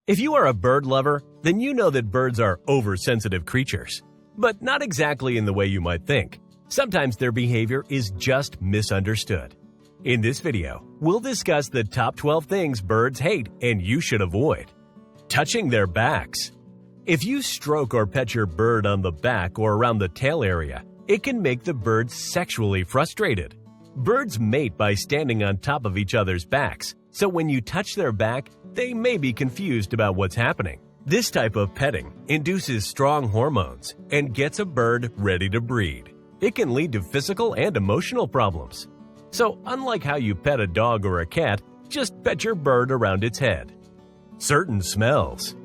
If you are a bird lover, then you know that birds are oversensitive creatures. But not exactly in the way you might think. Sometimes their behavior is just misunderstood. In this video, we'll discuss the top 12 things birds hate and you should avoid. Touching their backs. If you stroke or pet your bird on the back or around the tail area, it can make the bird sexually frustrated. Birds mate by standing on top of each other's backs, so when you touch their back, they may be confused about what's happening. This type of petting induces strong hormones and gets a bird ready to breed. It can lead to physical and emotional problems. So unlike how you pet a dog or a cat, just pet your bird around its head. Certain smells.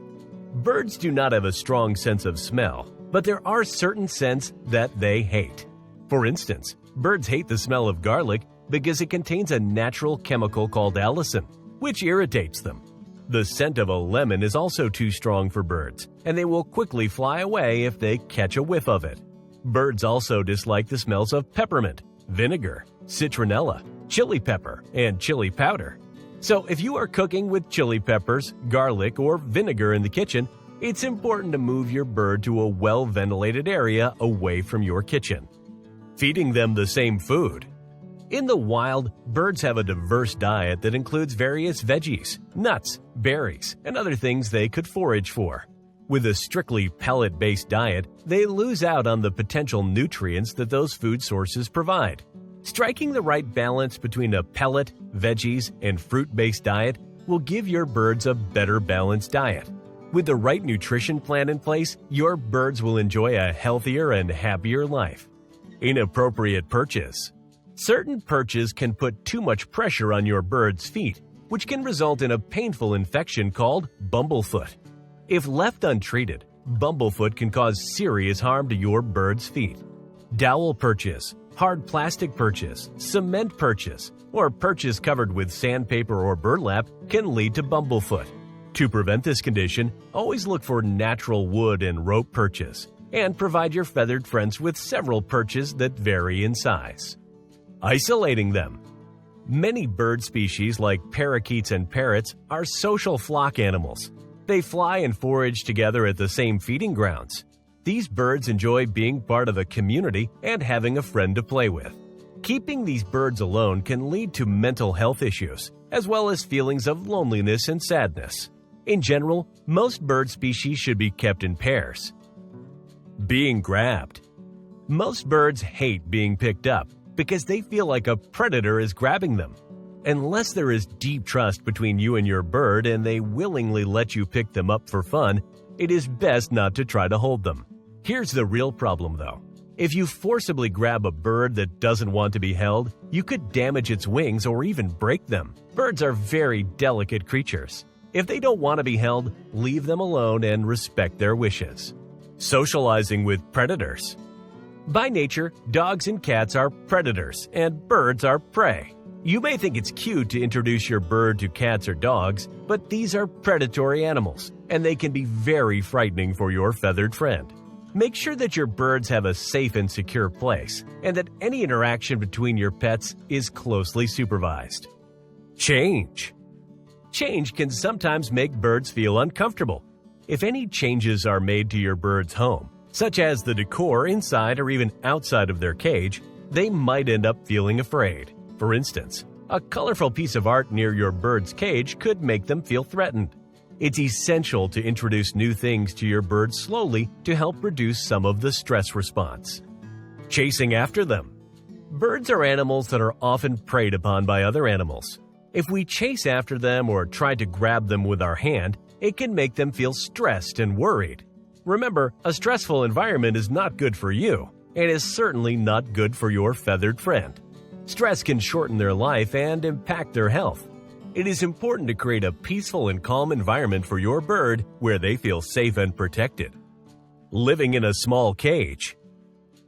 Birds do not have a strong sense of smell, but there are certain scents that they hate. For instance, birds hate the smell of garlic because it contains a natural chemical called allicin, which irritates them. The scent of a lemon is also too strong for birds, and they will quickly fly away if they catch a whiff of it. Birds also dislike the smells of peppermint, vinegar, citronella, chili pepper, and chili powder. So if you are cooking with chili peppers, garlic, or vinegar in the kitchen, it's important to move your bird to a well-ventilated area away from your kitchen. Feeding them the same food. In the wild, birds have a diverse diet that includes various veggies, nuts, berries, and other things they could forage for. With a strictly pellet-based diet, they lose out on the potential nutrients that those food sources provide. Striking the right balance between a pellet, veggies, and fruit-based diet will give your birds a better balanced diet. With the right nutrition plan in place, your birds will enjoy a healthier and happier life. Inappropriate perches. Certain perches can put too much pressure on your bird's feet, which can result in a painful infection called bumblefoot. If left untreated, bumblefoot can cause serious harm to your bird's feet. Dowel perches, hard plastic perches, cement perches, or perches covered with sandpaper or burlap can lead to bumblefoot. To prevent this condition, always look for natural wood and rope perches, and provide your feathered friends with several perches that vary in size. Isolating them. Many bird species like parakeets and parrots are social flock animals. They fly and forage together at the same feeding grounds. These birds enjoy being part of a community and having a friend to play with. Keeping these birds alone can lead to mental health issues, as well as feelings of loneliness and sadness. In general, most bird species should be kept in pairs. Being grabbed. Most birds hate being picked up because they feel like a predator is grabbing them. Unless there is deep trust between you and your bird and they willingly let you pick them up for fun, it is best not to try to hold them. Here's the real problem though. If you forcibly grab a bird that doesn't want to be held, you could damage its wings or even break them. Birds are very delicate creatures. If they don't want to be held, leave them alone and respect their wishes. Socializing with predators. By nature, dogs and cats are predators and birds are prey. You may think it's cute to introduce your bird to cats or dogs, but these are predatory animals, and they can be very frightening for your feathered friend. Make sure that your birds have a safe and secure place, and that any interaction between your pets is closely supervised. Change. Change can sometimes make birds feel uncomfortable. If any changes are made to your bird's home, such as the decor inside or even outside of their cage, they might end up feeling afraid. For instance, a colorful piece of art near your bird's cage could make them feel threatened. It's essential to introduce new things to your bird slowly to help reduce some of the stress response. Chasing after them. Birds are animals that are often preyed upon by other animals. If we chase after them or try to grab them with our hand, it can make them feel stressed and worried. Remember, a stressful environment is not good for you, and is certainly not good for your feathered friend. Stress can shorten their life and impact their health. It is important to create a peaceful and calm environment for your bird where they feel safe and protected. Living in a small cage.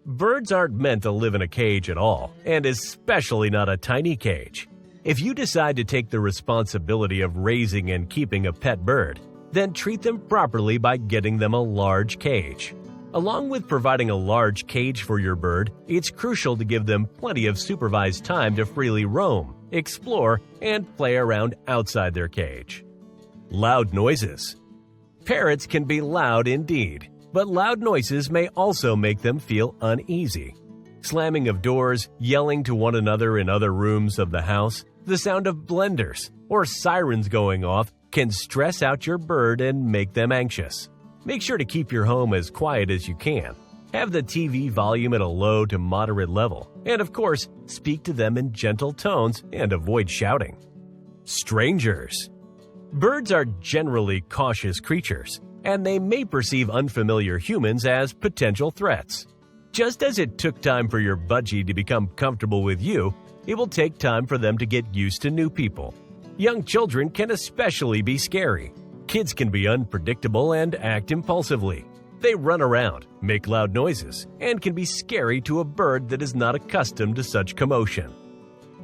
Birds aren't meant to live in a cage at all, and especially not a tiny cage. If you decide to take the responsibility of raising and keeping a pet bird, then treat them properly by getting them a large cage. Along with providing a large cage for your bird, it's crucial to give them plenty of supervised time to freely roam, explore, and play around outside their cage. Loud noises. Parrots can be loud indeed, but loud noises may also make them feel uneasy. Slamming of doors, yelling to one another in other rooms of the house, the sound of blenders, or sirens going off can stress out your bird and make them anxious. Make sure to keep your home as quiet as you can. Have the TV volume at a low to moderate level, and of course, speak to them in gentle tones and avoid shouting. Strangers. Birds are generally cautious creatures, and they may perceive unfamiliar humans as potential threats. Just as it took time for your budgie to become comfortable with you, it will take time for them to get used to new people. Young children can especially be scary. Kids can be unpredictable and act impulsively. They run around, make loud noises, and can be scary to a bird that is not accustomed to such commotion.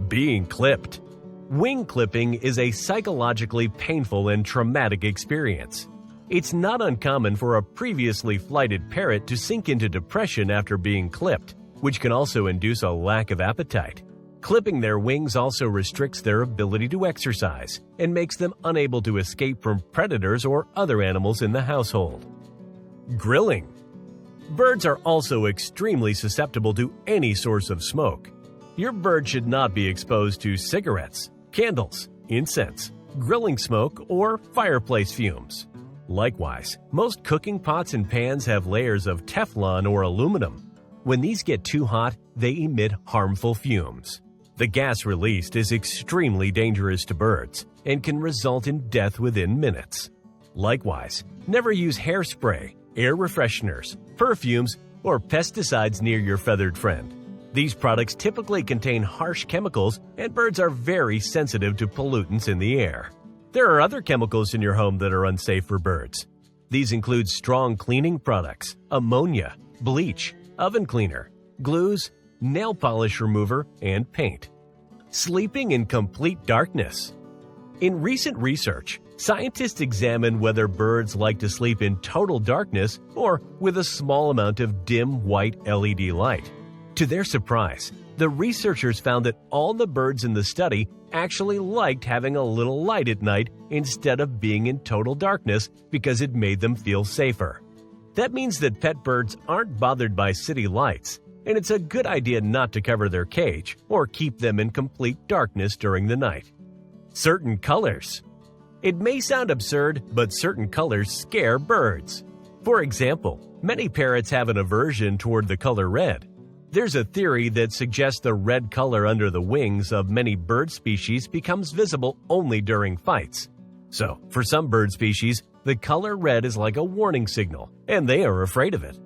Being clipped. Wing clipping is a psychologically painful and traumatic experience. It's not uncommon for a previously flighted parrot to sink into depression after being clipped, which can also induce a lack of appetite. Clipping their wings also restricts their ability to exercise and makes them unable to escape from predators or other animals in the household. Grilling. Birds are also extremely susceptible to any source of smoke. Your bird should not be exposed to cigarettes, candles, incense, grilling smoke, or fireplace fumes. Likewise, most cooking pots and pans have layers of Teflon or aluminum. When these get too hot, they emit harmful fumes. The gas released is extremely dangerous to birds and can result in death within minutes. Likewise, never use hairspray, air fresheners, perfumes, or pesticides near your feathered friend. These products typically contain harsh chemicals, and birds are very sensitive to pollutants in the air. There are other chemicals in your home that are unsafe for birds. These include strong cleaning products, ammonia, bleach, oven cleaner, glues, nail polish remover, and paint. Sleeping in complete darkness. In recent research, scientists examined whether birds like to sleep in total darkness or with a small amount of dim white LED light. To their surprise, the researchers found that all the birds in the study actually liked having a little light at night instead of being in total darkness because it made them feel safer. That means that pet birds aren't bothered by city lights, and it's a good idea not to cover their cage or keep them in complete darkness during the night. Certain colors. It may sound absurd, but certain colors scare birds. For example, many parrots have an aversion toward the color red. There's a theory that suggests the red color under the wings of many bird species becomes visible only during fights. So, for some bird species, the color red is like a warning signal, and they are afraid of it.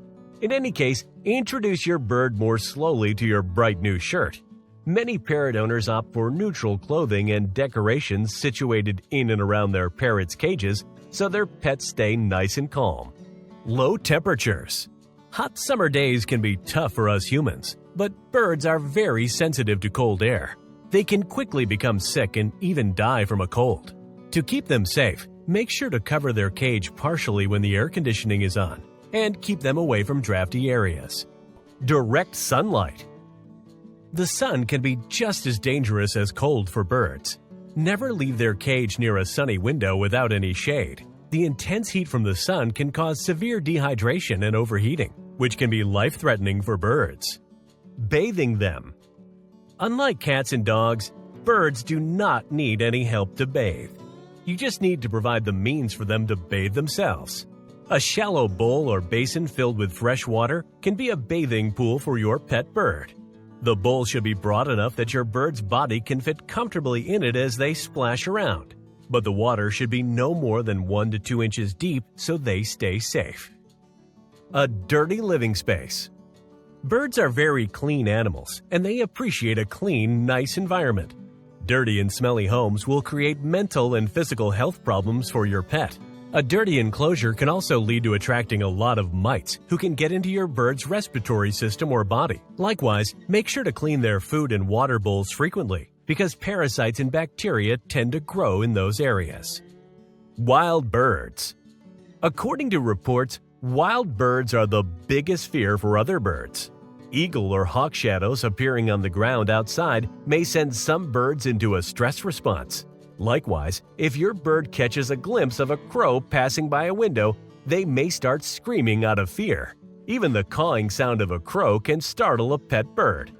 In any case, introduce your bird more slowly to your bright new shirt. Many parrot owners opt for neutral clothing and decorations situated in and around their parrots' cages so their pets stay nice and calm. Low temperatures. Hot summer days can be tough for us humans, but birds are very sensitive to cold air. They can quickly become sick and even die from a cold. To keep them safe, make sure to cover their cage partially when the air conditioning is on, and keep them away from drafty areas. Direct sunlight. The sun can be just as dangerous as cold for birds. Never leave their cage near a sunny window without any shade. The intense heat from the sun can cause severe dehydration and overheating, which can be life-threatening for birds. Bathing them. Unlike cats and dogs, birds do not need any help to bathe. You just need to provide the means for them to bathe themselves. A shallow bowl or basin filled with fresh water can be a bathing pool for your pet bird. The bowl should be broad enough that your bird's body can fit comfortably in it as they splash around, but the water should be no more than 1 to 2 inches deep so they stay safe. A dirty living space. Birds are very clean animals, and they appreciate a clean, nice environment. Dirty and smelly homes will create mental and physical health problems for your pet. A dirty enclosure can also lead to attracting a lot of mites who can get into your bird's respiratory system or body. Likewise, make sure to clean their food and water bowls frequently, because parasites and bacteria tend to grow in those areas. Wild birds. According to reports, wild birds are the biggest fear for other birds. Eagle or hawk shadows appearing on the ground outside may send some birds into a stress response. Likewise, if your bird catches a glimpse of a crow passing by a window, they may start screaming out of fear. Even the cawing sound of a crow can startle a pet bird.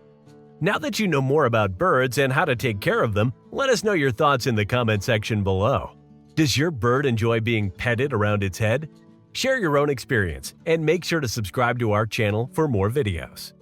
Now that you know more about birds and how to take care of them, let us know your thoughts in the comment section below. Does your bird enjoy being petted around its head? Share your own experience and make sure to subscribe to our channel for more videos.